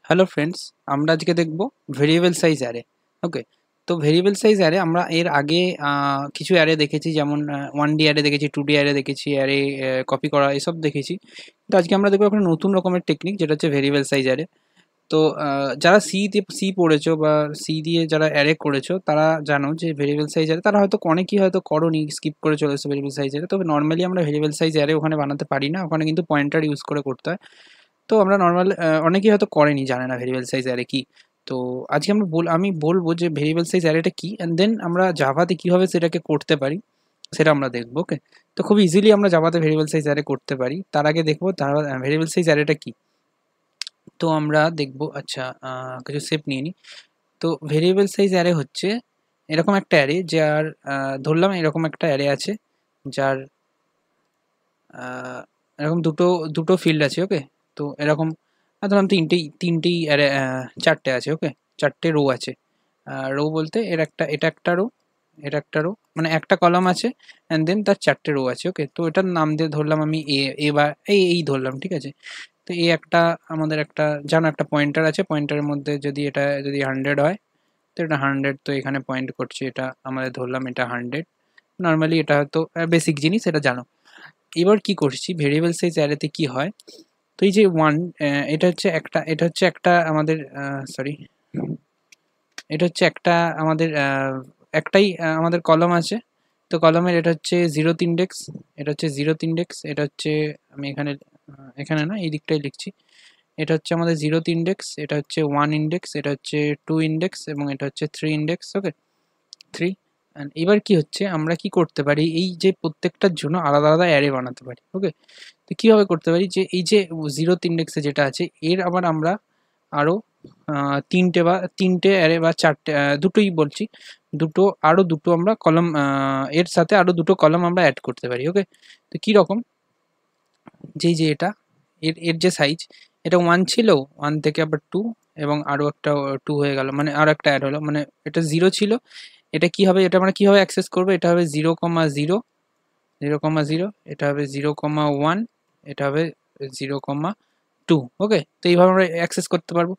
Hello friends, আমরা আজকে দেখব ভেরিয়েবল সাইজ অ্যারে। ওকে, তো ভেরিয়েবল সাইজ অ্যারে আমরা এর আগে কিছু অ্যারে দেখেছি, যেমন 1D অ্যারে দেখেছি, 2D অ্যারে দেখেছি, অ্যারে কপি করা এসব দেখেছি। তো আজকে আমরা দেখবো একটা নতুন রকমের টেকনিক, যেটা হচ্ছে ভেরিয়েবল সাইজ অ্যারে। তো যারা সি পড়েছো বা সি দিয়ে যারা অ্যারে করেছো তারা জানো যে ভেরিয়েবল সাইজ অ্যারে তারা হয়তো অনেকেই হয়তো করোনি, স্কিপ করে চলে এসেছে ভেরিয়েবল সাইজ অ্যারে। তবে নর্মালি আমরা ভেরিয়েবল সাইজ অ্যারে ওখানে বানাতে পারি না, ওখানে কিন্তু পয়েন্টার ইউজ করে করতে হয়। তো আমরা নরমাল অনেকেই হয়তো করেনি, জানে না ভেরিয়েবল সাইজ অ্যারে কি। তো আজকে আমি বলবো যে ভেরিয়েবল সাইজ অ্যারেটা কি, অ্যান্ড দেন আমরা জাভাতে কিভাবে সেটাকে করতে পারি সেটা আমরা দেখবো। ওকে, তো খুব ইজিলি আমরা জাভাতে ভেরিয়েবল সাইজ অ্যারে করতে পারি। তার আগে দেখবো তারা ভেরিয়েবল সাইজ অ্যারেটা কি। তো আমরা দেখবো, আচ্ছা, কিছু স্টেপ নিয়ে নিই। তো ভেরিয়েবল সাইজ অ্যারে হচ্ছে এরকম একটা অ্যারে যার ধরলাম এরকম একটা অ্যারে আছে যার আহ, এরকম দুটো দুটো ফিল্ড আছে। ওকে, তো এরকম ধরলাম তিনটেই চারটে আছে। ওকে, চারটে রো আছে। রো বলতে এটা একটা রো, এটা একটা রো, মানে একটা কলাম আছে, অ্যান্ড দেন তার চারটে রো আছে। ওকে, তো এটার নাম দিয়ে ধরলাম আমি এ বা এই ধরলাম, ঠিক আছে। তো এই একটা আমাদের একটা জানো একটা পয়েন্টার আছে, পয়েন্টারের মধ্যে যদি 100 হয়, তো এটা 100, তো এখানে পয়েন্ট করছে, এটা আমাদের ধরলাম এটা 100। নর্মালি এটা হয়তো বেসিক জিনিস, এটা জানো। এবার কি করছি, ভেরিয়েবল সাইজ অ্যারেতে কি হয়, তো এই যে এটা হচ্ছে একটা আমাদের সরি এটা হচ্ছে একটা আমাদের একটাই আমাদের কলম আছে। তো কলমের এটা হচ্ছে জিরোথ ইন্ডেক্স, এটা হচ্ছে জিরোথ ইন্ডেক্স, এটা হচ্ছে আমি এখানে না এই দিকটাই লিখছি। এটা হচ্ছে আমাদের জিরোথ ইন্ডেক্স, এটা হচ্ছে 1 ইন্ডেক্স, এটা হচ্ছে 2 ইন্ডেক্স, এবং এটা হচ্ছে 3 ইন্ডেক্স। ওকে, 3। এবার কি হচ্ছে, আমরা কি করতে পারি, এই যে প্রত্যেকটার জন্য আলাদা আলাদা অ্যারে বানাতে পারি। ওকে, তো কীভাবে করতে পারি, যে এই যে জিরোথ ইন্ডেক্সে যেটা আছে এর আবার আমরা আরও তিনটে অ্যারে বা চারটে, দুটোই বলছি, দুটো আমরা কলম, এর সাথে আরও দুটো কলম আমরা অ্যাড করতে পারি। ওকে, তো কীরকম, যে এটা এর এর যে সাইজ, এটা 1 ছিল, 1 থেকে আবার 2, এবং আরও একটা 2 হয়ে গেল, মানে আরও একটা অ্যাড হলো, মানে এটা 0 ছিল। এটা কি হবে, এটা আমরা কীভাবে অ্যাক্সেস করবো, এটা হবে 0,0, 0,0, এটা হবে 0,1, এটা হবে 0,2। ওকে, তো এইভাবে আমরা অ্যাক্সেস করতে পারবো।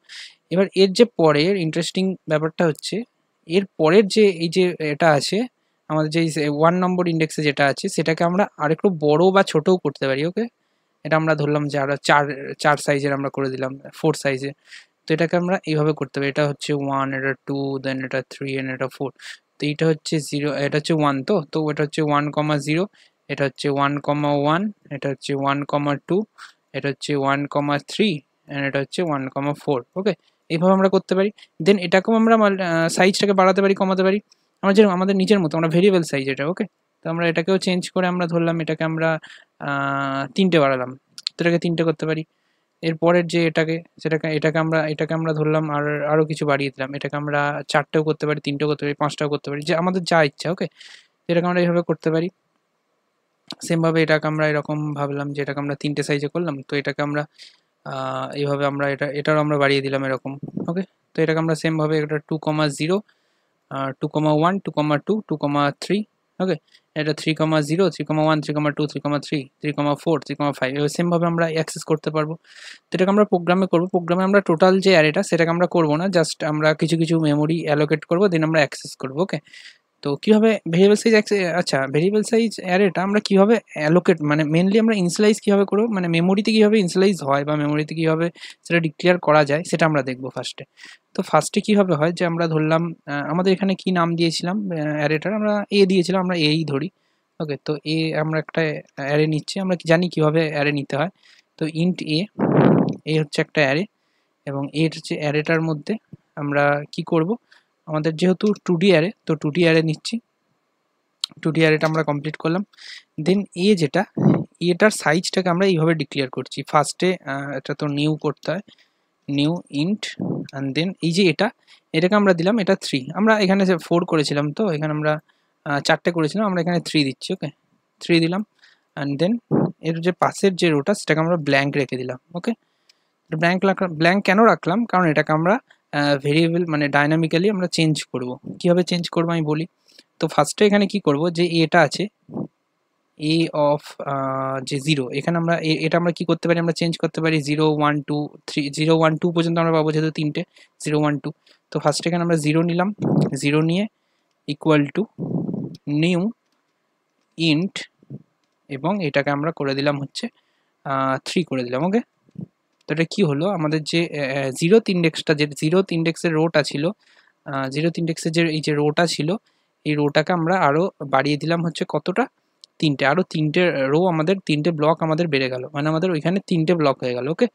এবার এর যে পরের ইন্টারেস্টিং ব্যাপারটা হচ্ছে, এর পরের যে এই যে এটা আছে আমাদের, যে 1 নম্বর ইন্ডেক্সে যেটা আছে সেটাকে আমরা আরেকটু বড় বা ছোটও করতে পারি। ওকে, এটা আমরা ধরলাম যে আমরা চার চার সাইজের আমরা করে দিলাম, 4 সাইজে। তো এটাকে আমরা এইভাবে করতে পারি, এটা হচ্ছে 1, এটা 2, দেন এটা 3, এন্ড এটা 4। তো এইটা হচ্ছে 0, এটা হচ্ছে 1, তো এটা হচ্ছে 1,0, এটা হচ্ছে 1,1, এটা হচ্ছে 1,2, এটা হচ্ছে 1,3, অ্যান্ড এটা হচ্ছে 1,4। ওকে, এইভাবে আমরা করতে পারি। দেন এটাকেও আমরা সাইজটাকে বাড়াতে পারি, কমাতে পারি, আমরা যেরকম আমাদের নিজের মতো, আমরা ভেরিয়েবল সাইজ এটা। ওকে, তো আমরা এটাকেও চেঞ্জ করে আমরা ধরলাম এটাকে আমরা 3টে বাড়ালাম, তো এটাকে 3টে করতে পারি। এরপরের যে এটাকে আমরা ধরলাম আর আরও কিছু বাড়িয়ে দিলাম, এটাকে আমরা 4টেও করতে পারি, 3টেও করতে পারি, 5টাও করতে পারি, যে আমাদের যা ইচ্ছা। ওকে, এটাকে আমরা এইভাবে করতে পারি। সেমভাবে এটাকে আমরা এরকম ভাবলাম যে এটাকে আমরা 3টে সাইজে করলাম, তো এটাকে আমরা এইভাবে আমরা এটারও আমরা বাড়িয়ে দিলাম এরকম। ওকে, তো এটাকে আমরা সেমভাবে এটা 2,0, 2,1, 2,2, 2,3। ওকে, এটা 3,0, 3,1, 3,2, 3,3, 3,4, 3,5, এবার সেমভাবে আমরা অ্যাক্সেস করতে পারবো। তো এটাকে আমরা প্রোগ্রামে করবো, প্রোগ্রামে আমরা টোটাল যে অ্যারেটা সেটাকে আমরা করবো না, জাস্ট আমরা কিছু কিছু মেমোরি অ্যালোকেট করবো, দেন আমরা অ্যাক্সেস করবো। ওকে, তো কীভাবে ভেরিয়েবল সাইজ আচ্ছা, ভেরিয়েবল সাইজ অ্যারেটা আমরা কীভাবে অ্যালোকেট, মানে মেনলি আমরা ইনিশিয়ালাইজ কীভাবে করবো, মানে মেমোরিতে কীভাবে ইনিশিয়ালাইজ হয় বা মেমোরিতে কীভাবে সেটা ডিক্লেয়ার করা যায় সেটা আমরা দেখবো ফার্স্টে। তো ফার্স্টে কীভাবে হয়, যে আমরা ধরলাম আমাদের এখানে কি নাম দিয়েছিলাম অ্যারেটার, আমরা এ দিয়েছিলাম, আমরা এই ধরি। ওকে, তো আমরা একটা অ্যারে নিচ্ছি, আমরা জানি কীভাবে অ্যারে নিতে হয়। তো ইন্ট এ হচ্ছে একটা অ্যারে, এবং এর হচ্ছে অ্যারেটার মধ্যে আমরা কি করব, আমাদের যেহেতু 2D অ্যারে, তো 2D অ্যারে নিচ্ছি, 2D অ্যারেটা আমরা কমপ্লিট করলাম। দেন এটার সাইজটাকে আমরা এইভাবে ডিক্লেয়ার করছি। ফার্স্টে এটা তো নিউ করতে হয়, নিউ ইন্ট, অ্যান্ড দেন এই যে এটাকে আমরা দিলাম, এটা 3, আমরা এখানে যে 4 করেছিলাম, তো এখানে আমরা 4টে করেছিলাম, আমরা এখানে 3 দিচ্ছি। ওকে, 3 দিলাম, অ্যান্ড দেন এর যে পাশের যে রোটা সেটাকে আমরা ব্ল্যাঙ্ক রেখে দিলাম। ওকে, ব্ল্যাঙ্ক কেন রাখলাম, কারণ এটাকে আমরা ভেরিয়েবল মানে ডাইনামিক্যালি আমরা চেঞ্জ করব। কীভাবে চেঞ্জ করবো আমি বলি। তো ফার্স্টে এখানে কি করব, যে এটা আছে, এ অফ যে 0 এখানে আমরা এটা আমরা কি করতে পারি, আমরা চেঞ্জ করতে পারি 0 1 2 3, 0 1 2 পর্যন্ত আমরা পাবো যেহেতু তিনটে 0 1 2। তো ফার্স্ট এখানে আমরা 0 নিলাম, 0 নিয়ে ইকুয়াল টু নিউ ইন্ট এবং এটাকে আমরা করে দিলাম হচ্ছে 3 করে দিলাম। ওকে, তো এটা কি হলো, আমাদের যে 0th ইন্ডেক্সটা, যে 0th ইন্ডেক্সের রোটা ছিল, 0th ইন্ডেক্সের যে এই যে রোটা ছিল, এই রোটাকে আমরা আরো বাড়িয়ে দিলাম হচ্ছে কতটা, তিনটে, আরো তিনটে রো আমাদের, তিনটে ব্লক আমাদের বেড়ে গেল, মানে আমাদের ওইখানে তিনটে ব্লক হয়ে গেল। ওকে,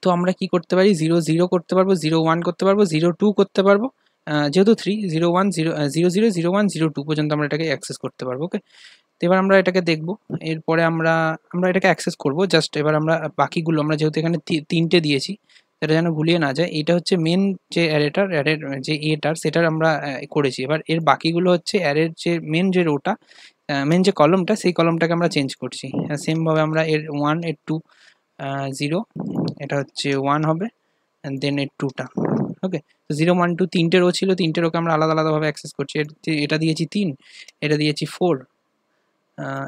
তো আমরা কি করতে পারি, 0 0 করতে পারবো, 0 1 করতে পারবো, 0 2 করতে পারবো, যেহেতু 3 0 1 0 0 0 0 1 0 2 পর্যন্ত আমরা এটাকে অ্যাক্সেস করতে পারবো। ওকে, তো এবার আমরা এটাকে দেখব, এরপরে আমরা আমরা এটাকে অ্যাক্সেস করব। জাস্ট এবার আমরা বাকিগুলো, আমরা যেহেতু এখানে তিনটে দিয়েছি, এটা যেন ভুলিয়ে না যায়, এটা হচ্ছে মেন যে অ্যারেটার, অ্যারের যে এটার, সেটার আমরা করেছি। এবার এর বাকিগুলো হচ্ছে অ্যারের যে মেন যে রোটা, মেন যে কলমটা, সেই কলমটাকে আমরা চেঞ্জ করছি। সেমভাবে আমরা এর 1 এর 2 0, এটা হচ্ছে 1 হবে, অ্যান্ড দেন এর 2টা। ওকে, তো 0 1 2 তিনটে রো ছিল, তিনটে রোকে আমরা আলাদা আলাদাভাবে অ্যাক্সেস করছি। এটা দিয়েছি 3, এটা দিয়েছি 4,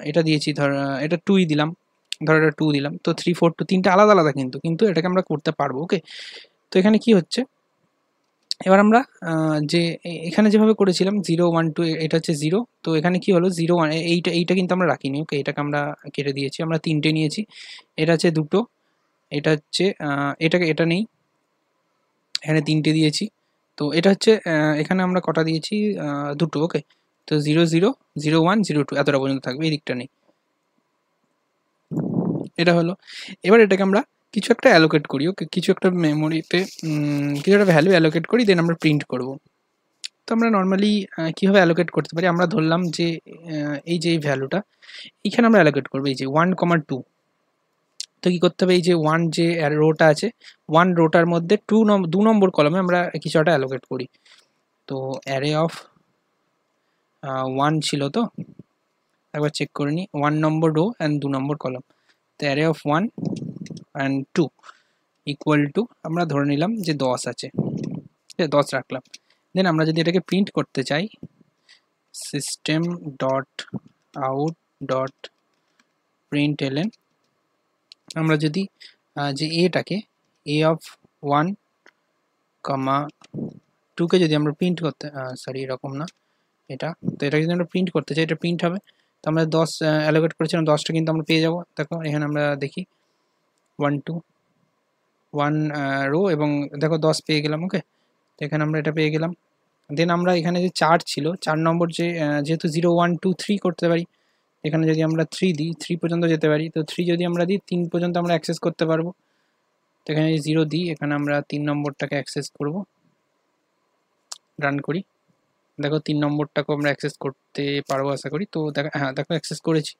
এটা দিয়েছি ধর, এটা 2ই দিলাম, ধর এটা 2 দিলাম, তো 3 4 2 তিনটে আলাদা আলাদা, কিন্তু কিন্তু এটাকে আমরা করতে পারবো। ওকে, তো এখানে কি হচ্ছে, এবার আমরা যে এখানে যেভাবে করেছিলাম 0 1 2, এটা হচ্ছে 0, তো এখানে কি হলো 0 1, এইটা কিন্তু আমরা রাখিনি। ওকে, এটাকে আমরা কেটে দিয়েছি, আমরা তিনটে নিয়েছি, এটা হচ্ছে দুটো, এটা হচ্ছে এটাকে, এটা নেই, এখানে তিনটে দিয়েছি, তো এটা হচ্ছে এখানে আমরা কটা দিয়েছি, দুটো। ওকে, তো 0 0 0 1 0 2 এতটা পর্যন্ত থাকবে, এই দিকটা নেই, এটা হলো। এবার এটাকে আমরা কিছু একটা অ্যালোকেট করি। ওকে, কিছু একটা মেমোরিতে কিছু একটা ভ্যালু অ্যালোকেট করি, দেন আমরা প্রিন্ট করব। তো আমরা নর্মালি কীভাবে অ্যালোকেট করতে পারি, আমরা ধরলাম যে এই যে এই ভ্যালুটা এইখানে আমরা অ্যালোকেট করবো, এই যে 1 2। তো কী করতে হবে, এই যে 1 যে রোটা আছে, 1 রোটার মধ্যে 2 নম্বর কলমে আমরা কিছু একটা অ্যালোকেট করি। তো অ্যারে অফ 1 ছিল, তো একবার চেক করে নিই, 1 নম্বর রো অ্যান্ড 2 নম্বর কলম, তো array of 1 and 2 equal to, আমরা ধরে নিলাম যে 10 আছে, 10 রাখলাম। দেন আমরা যদি এটাকে প্রিন্ট করতে চাই, সিস্টেম ডট আউট ডট প্রিন্টএলএন, আমরা যদি যে এটাকে এ অফ 1 কমা 2কে যদি আমরা প্রিন্ট করতে, সরি এরকম না এটা, তো এটা যদি আমরা প্রিন্ট করতে চাই, এটা প্রিন্ট হবে। তো আমরা 10 অ্যালোকেট করেছিলাম, 10টা কিন্তু আমরা পেয়ে যাবো। দেখো এখানে আমরা দেখি 1 2 1 রো, এবং দেখো 10 পেয়ে গেলাম। ওকে, তো এখানে আমরা এটা পেয়ে গেলাম। দেন আমরা এখানে যে 4 ছিল, 4 নম্বর যে যেহেতু 0 1 2 3 করতে পারি, এখানে যদি আমরা 3 দিই, 3 পর্যন্ত যেতে পারি, তো 3 যদি আমরা দিই 3 পর্যন্ত আমরা অ্যাক্সেস করতে পারবো। তো এখানে যদি 0 দিই, এখানে আমরা 3 নম্বরটাকে অ্যাক্সেস করব, রান করি, দেখো 3 নম্বরটাকেও আমরা অ্যাক্সেস করতে পারবো আশা করি। তো দেখো, হ্যাঁ দেখো অ্যাক্সেস করেছি,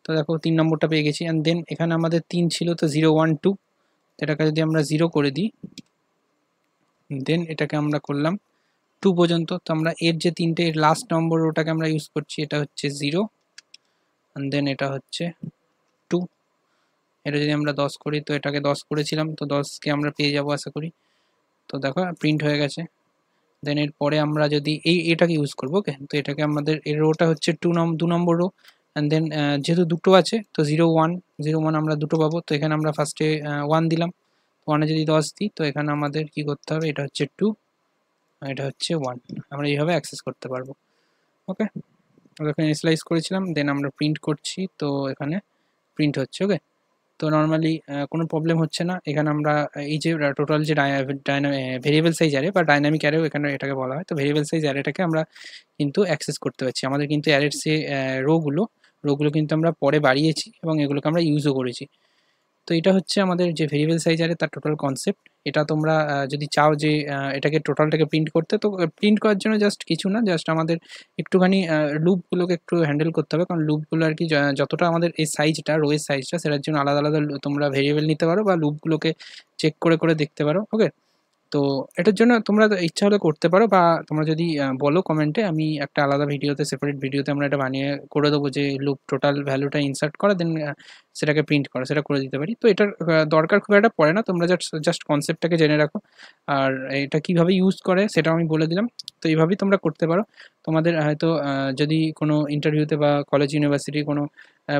তো দেখো 3 নম্বরটা পেয়ে গেছি। অ্যান্ড দেন এখানে আমাদের 3 ছিল, তো 0 1 2, এটাকে যদি আমরা 0 করে দিই, দেন এটাকে আমরা করলাম 2 পর্যন্ত। তো আমরা এর যে তিনটে লাস্ট নম্বর ওটাকে আমরা ইউজ করছি, এটা হচ্ছে 0, অ্যান্ড দেন এটা হচ্ছে 2, এটা যদি আমরা 10 করি, তো এটাকে 10 করেছিলাম, তো 10কে আমরা পেয়ে যাবো আশা করি। তো দেখো প্রিন্ট হয়ে গেছে। দেন এরপরে আমরা যদি এটাকে ইউজ করবো। ওকে, তো এটাকে আমাদের এর রোটা হচ্ছে 2 নম্বর রো, অ্যান্ড দেন যেহেতু দুটো আছে, তো 0 1 আমরা দুটো পাবো। তো এখানে আমরা ফার্স্টে 1 দিলাম, 1-এ যদি 10 দিই, তো এখানে আমাদের কি করতে হবে, এটা হচ্ছে 2, এটা হচ্ছে 1, আমরা এইভাবে অ্যাক্সেস করতে পারবো। ওকে, এখানে ইনিশিয়ালাইজ করেছিলাম, দেন আমরা প্রিন্ট করছি, তো এখানে প্রিন্ট হচ্ছে। ওকে, তো নর্মালি কোনো প্রবলেম হচ্ছে না। এখানে আমরা এই যে টোটাল যে ভেরিয়েবল সাইজ অ্যারে বা ডাইনামিক অ্যারেও এখানে এটাকে বলা হয়, তো ভেরিয়েবল সাইজ অ্যারেটাকে আমরা কিন্তু অ্যাক্সেস করতে পারছি। আমাদের কিন্তু অ্যারের যে রোগুলো কিন্তু আমরা পরে বাড়িয়েছি এবং এগুলোকে আমরা ইউজও করেছি। তো এটা হচ্ছে আমাদের যে ভেরিয়েবল সাইজ অ্যারে তার টোটাল কনসেপ্ট। এটা তোমরা যদি চাও যে এটাকে টোটালটাকে প্রিন্ট করতে, তো প্রিন্ট করার জন্য জাস্ট কিছু না, জাস্ট আমাদের একটুখানি লুপগুলোকে একটু হ্যান্ডেল করতে হবে, কারণ লুপগুলো আর কি যতটা আমাদের এই সাইজটা, রোয়ের সাইজটা, সেটার জন্য আলাদা আলাদা তোমরা ভেরিয়েবল নিতে পারো বা লুপগুলোকে চেক করে করে দেখতে পারো। ওকে, তো এটার জন্য তোমরা ইচ্ছা হলে করতে পারো, বা তোমরা যদি বলো কমেন্টে, আমি একটা আলাদা ভিডিওতে, সেপারেট ভিডিওতে আমরা এটা বানিয়ে করে দেবো, যে লুপ টোটাল ভ্যালুটা ইনসার্ট করা, দেন সেটাকে প্রিন্ট করা, সেটা করে দিতে পারি। তো এটার দরকার খুব একটা পড়ে না, তোমরা জাস্ট কনসেপ্টটাকে জেনে রাখো, আর এটা কীভাবে ইউজ করে সেটাও আমি বলে দিলাম। তো এইভাবেই তোমরা করতে পারো। তোমাদের হয়তো যদি কোনো ইন্টারভিউতে বা কলেজ ইউনিভার্সিটির কোনো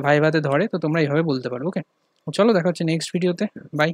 ভাইভাতে ধরে, তো তোমরা এইভাবে বলতে পারো। ওকে, চলো দেখা হচ্ছে নেক্সট ভিডিওতে। বাই।